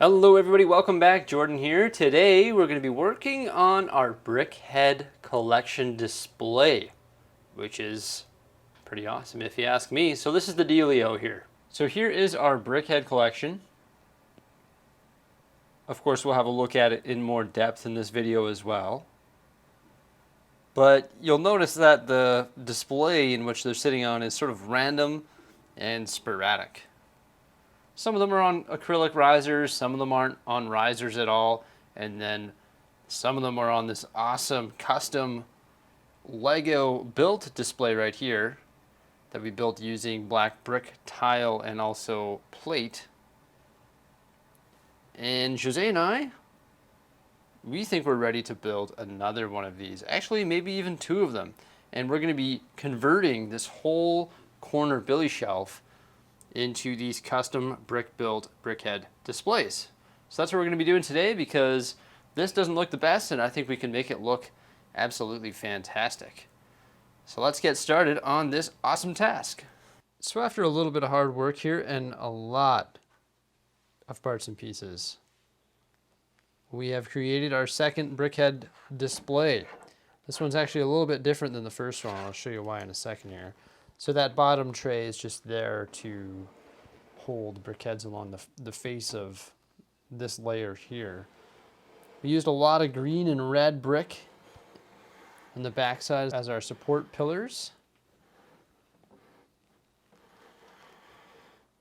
Hello everybody, welcome back. Jordan here. Today we're going to be working on our Brickhead collection display, which is pretty awesome if you ask me. So this is the dealio here. So here is our Brickhead collection. Of course we'll have a look at it in more depth in this video as well. But you'll notice that the display in which they're sitting on is sort of random and sporadic. Some of them are on acrylic risers, some of them aren't on risers at all, and then some of them are on this awesome custom LEGO built display right here that we built using black brick tile and also plate. And Jose and I, we think we're ready to build another one of these. Actually, maybe even two of them. And we're going to be converting this whole corner billy shelf into these custom brick-built Brickhead displays. So that's what we're going to be doing today, because this doesn't look the best and I think we can make it look absolutely fantastic. So let's get started on this awesome task. So after a little bit of hard work here and a lot of parts and pieces, we have created our second Brickhead display. This one's actually a little bit different than the first one. I'll show you why in a second here. So that bottom tray is just there to hold brickheads along the face of this layer here. We used a lot of green and red brick on the backside as our support pillars.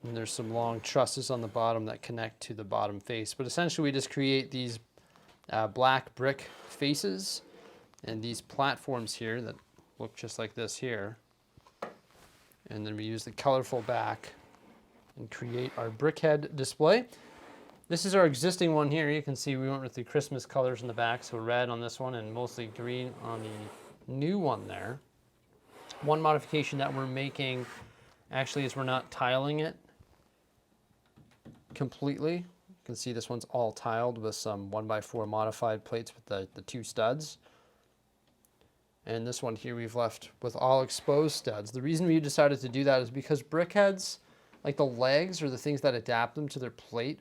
And there's some long trusses on the bottom that connect to the bottom face. But essentially we just create these black brick faces and these platforms here that look just like this here. And then we use the colorful back and create our Brickhead display. This is our existing one here. You can see we went with the Christmas colors in the back, so red on this one and mostly green on the new one there. One modification that we're making actually is we're not tiling it completely. You can see this one's all tiled with some 1x4 modified plates with the two studs. And this one here we've left with all exposed studs. The reason we decided to do that is because brickheads, like the legs or the things that adapt them to their plate,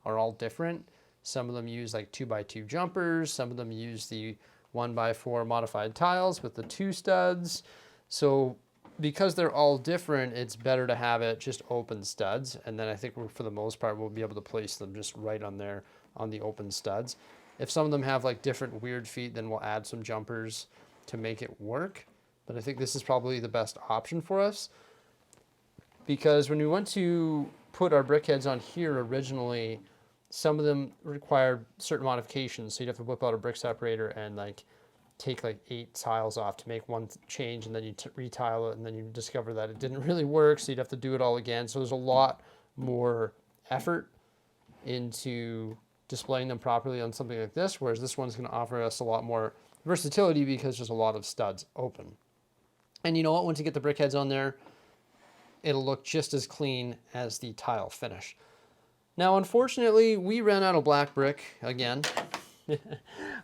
are all different. Some of them use like 2x2 jumpers. Some of them use the 1x4 modified tiles with the two studs. So because they're all different, it's better to have it just open studs. And then I think for the most part, we'll be able to place them just right on there on the open studs. If some of them have like different weird feet, then we'll add some jumpers to make it work. But I think this is probably the best option for us, because when we went to put our brickheads on here originally, some of them required certain modifications. So you'd have to whip out a brick separator and like take like 8 tiles off to make one change, and then you retile it, and then you discover that it didn't really work, so you'd have to do it all again. So there's a lot more effort into displaying them properly on something like this, whereas this one's going to offer us a lot more versatility because there's a lot of studs open. And you know what, once you get the brickheads on there, it'll look just as clean as the tile finish. Now unfortunately we ran out of black brick again.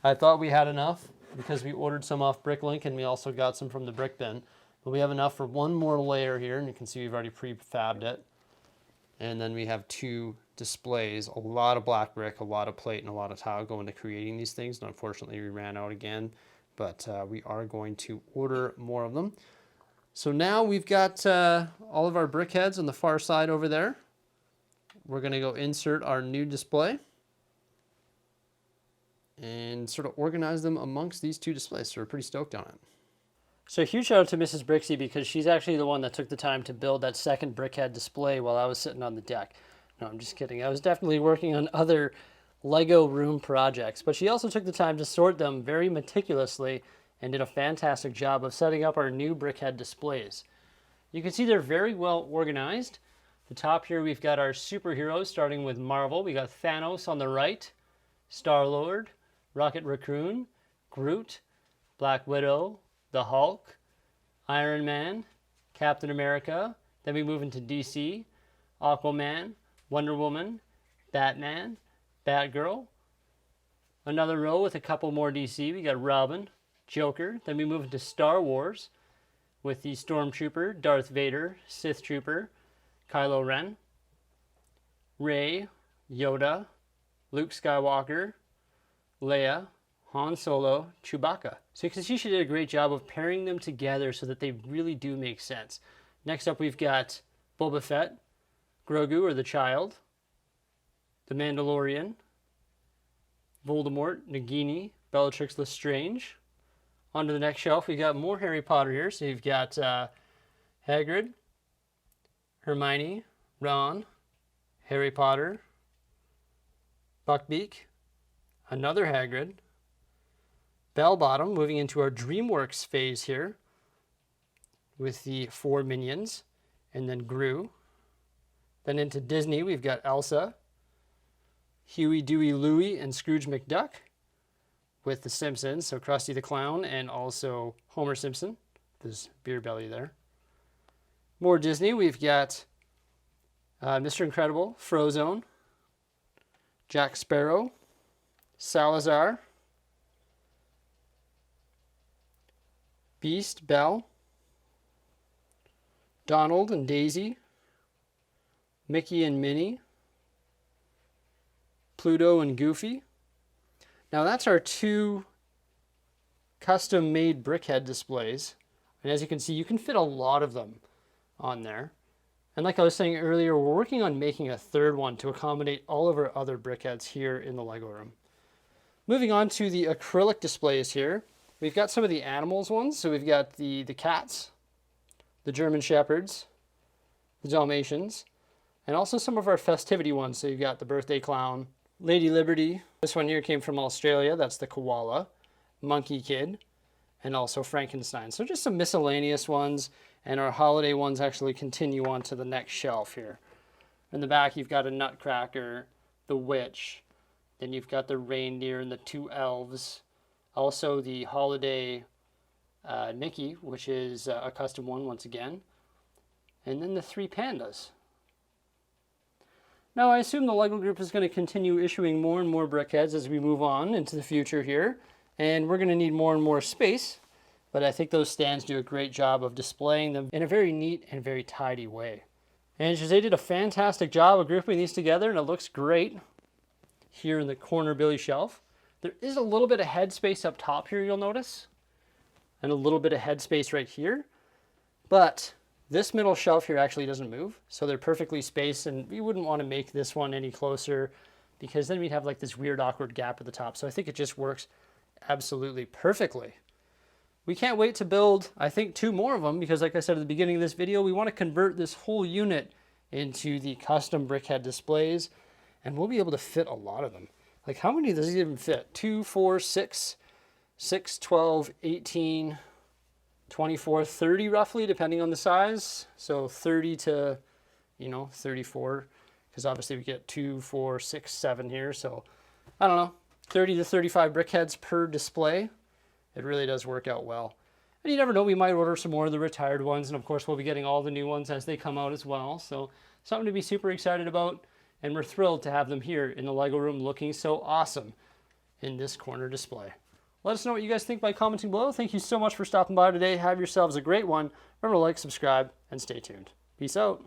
I thought we had enough because we ordered some off Bricklink and we also got some from the brick bin, but we have enough for one more layer here, and you can see we've already prefabbed it. And then we have 2 displays, a lot of black brick, a lot of plate, and a lot of tile go into creating these things. And unfortunately, we ran out again, but we are going to order more of them. So now we've got all of our brickheads on the far side over there. We're going to go insert our new display and sort of organize them amongst these 2 displays. So we're pretty stoked on it. So huge shout out to Mrs. Bricksie, because she's actually the one that took the time to build that second Brickhead display while I was sitting on the deck. No, I'm just kidding. I was definitely working on other LEGO room projects, but she also took the time to sort them very meticulously and did a fantastic job of setting up our new Brickhead displays. You can see they're very well organized. The top here we've got our superheroes, starting with Marvel. We got Thanos on the right, Star-Lord, Rocket Raccoon, Groot, Black Widow, the Hulk, Iron Man, Captain America. Then we move into DC, Aquaman, Wonder Woman, Batman, Batgirl. Another row with a couple more DC. We got Robin, Joker. Then we move into Star Wars with the Stormtrooper, Darth Vader, Sith Trooper, Kylo Ren, Rey, Yoda, Luke Skywalker, Leia, Han Solo, Chewbacca. So you can see she did a great job of pairing them together so that they really do make sense. Next up we've got Boba Fett, Grogu or the Child, the Mandalorian, Voldemort, Nagini, Bellatrix Lestrange. On to the next shelf, we got more Harry Potter here. So you've got Hagrid, Hermione, Ron, Harry Potter, Buckbeak, another Hagrid, Bellbottom, moving into our DreamWorks phase here with the 4 minions, and then Gru. Then into Disney, we've got Elsa, Huey, Dewey, Louie, and Scrooge McDuck with the Simpsons, so Krusty the Clown and also Homer Simpson, his beer belly there. More Disney, we've got Mr. Incredible, Frozone, Jack Sparrow, Salazar, Beast, Belle, Donald and Daisy, Mickey and Minnie, Pluto and Goofy. Now that's our 2 custom-made Brickhead displays. And as you can see, you can fit a lot of them on there. And like I was saying earlier, we're working on making a 3rd one to accommodate all of our other Brickheads here in the Lego room. Moving on to the acrylic displays here. We've got some of the animals ones. So we've got the cats, the German Shepherds, the Dalmatians, and also some of our festivity ones. So you've got the birthday clown, Lady Liberty. This one here came from Australia. That's the koala, Monkey Kid, and also Frankenstein. So just some miscellaneous ones, and our holiday ones actually continue on to the next shelf here. In the back, you've got a Nutcracker, the Witch, then you've got the reindeer and the 2 elves. Also the holiday Mickey, which is a custom one once again. And then the 3 pandas. Now I assume the LEGO group is going to continue issuing more and more Brickheads as we move on into the future here. And we're going to need more and more space. But I think those stands do a great job of displaying them in a very neat and very tidy way. And Jose did a fantastic job of grouping these together, and it looks great here in the corner Billy shelf. There is a little bit of headspace up top here, you'll notice, and a little bit of headspace right here. But this middle shelf here actually doesn't move, so they're perfectly spaced, and we wouldn't want to make this one any closer because then we'd have like this weird awkward gap at the top. So I think it just works absolutely perfectly. We can't wait to build, I think, 2 more of them because like I said at the beginning of this video, we want to convert this whole unit into the custom Brickhead displays, and we'll be able to fit a lot of them. Like how many does it even fit? 2, 4, 6, 12, 18, 24, 30 roughly, depending on the size. So 30 to, 34, because obviously we get 2, 4, 6, 7 here. So I don't know, 30 to 35 Brickheads per display. It really does work out well. And you never know, we might order some more of the retired ones. And of course, we'll be getting all the new ones as they come out as well. So something to be super excited about. And we're thrilled to have them here in the LEGO room looking so awesome in this corner display. Let us know what you guys think by commenting below. Thank you so much for stopping by today. Have yourselves a great one. Remember to like, subscribe, and stay tuned. Peace out.